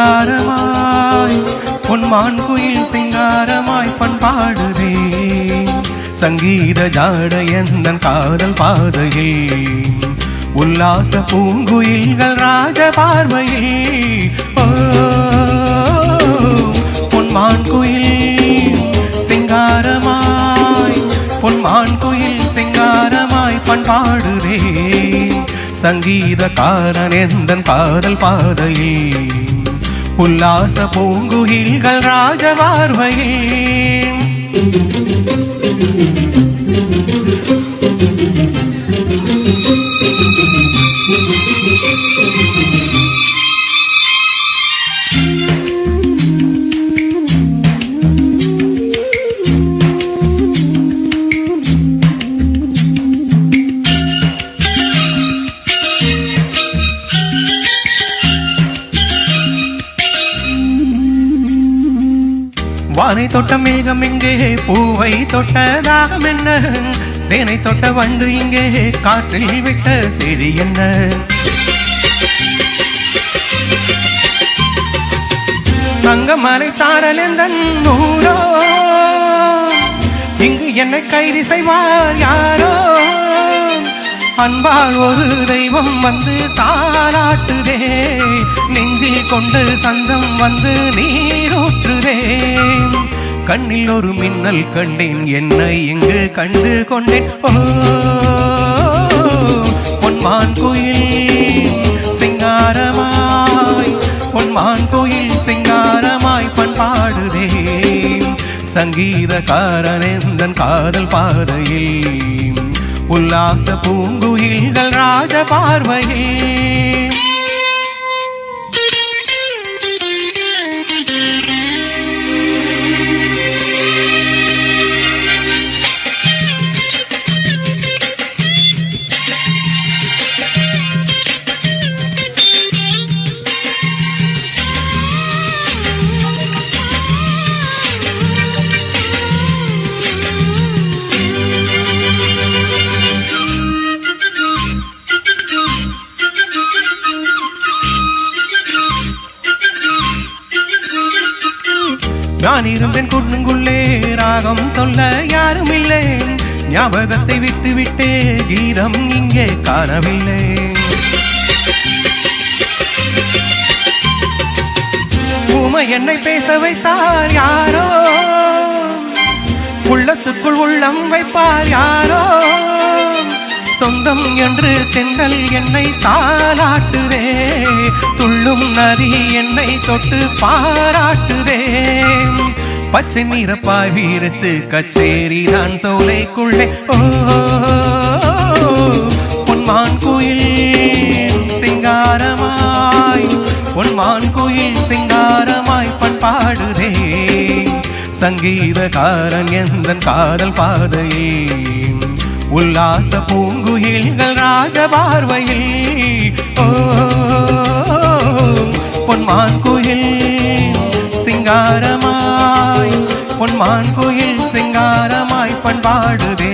சிங்காரமாய் பொன்மான் குயில் சிங்காரமாய் பண்பாடுதே சங்கீத ஜாட எந்தன் காதல் பாதையில் உல்லாச பூங்குயில்கள் ராஜ பார்வையில் பொன்மான் குயில் சிங்காரமாய் பொன்மான் குயில் சிங்காரமாய் பண்பாடுதே சங்கீதக்காரன் எந்தன் காதல் பாதையில் உல்லாச பூங்குயில்கள் ராஜ பார்வையில் வானை தொட்ட மேகம் எங்கே பூவை தொட்ட தாகம் என்ன தேனை தொட்ட வண்டு இங்கே காற்றில் விட்ட செய்தி என்ன தங்கமலை சாரல் எந்தன் நூறோ இங்கு என்னை கைது செய்வார் யாரோ அன்பால் ஒரு தெய்வம் வந்து தாலாட்டுதே நெஞ்சில் கொண்டு சந்தம் வந்து நீரூற்றுதே கண்ணில் ஒரு மின்னல் கண்டேன் என்னை இங்கு கண்டு கொண்டேன் பொன்மான் குயில் சிங்காரமாய் பொன்மான் குயில் சிங்காரமாய் பண்பாடுதே சங்கீதக்காரன் எந்தன் காதல் பாதையில் உல்லாச பூங்குயில்கள் ராஜ பார்வையில் நான் இருந்தேன் குன்னுங்குள்ளே ராகம் சொல்ல யாரும் இல்லை ஞாபகத்தை விட்டு விட்டே கீதம் இங்கே காணவில்லை ஊமை என்னை பேச வைத்தார் யாரோ உள்ளத்துக்குள் உள்ளம் வைப்பார் யாரோ சொந்தம் என்று தென்றல் என்னை தாலாட்டுதே துள்ளும் நதி என்னை தொட்டு பாராட்டுதே பச்சை நிறப்பாய் வீரத்து கச்சேரி நான் சோலைக்குள்ளே பொன்மான் குயில் சிங்காரமாய் பொன்மான் குயில் சிங்காரமாய் பண்பாடுதே சங்கீதக்காரன் எந்தன் காதல் பாதையில் உல்லாச பூங்குயில்கள் ராஜ பார்வையில் பொன்மான் குயில் சிங்காரமாய் பொன்மான் குயில் சிங்காரமாய் பண்பாடுதே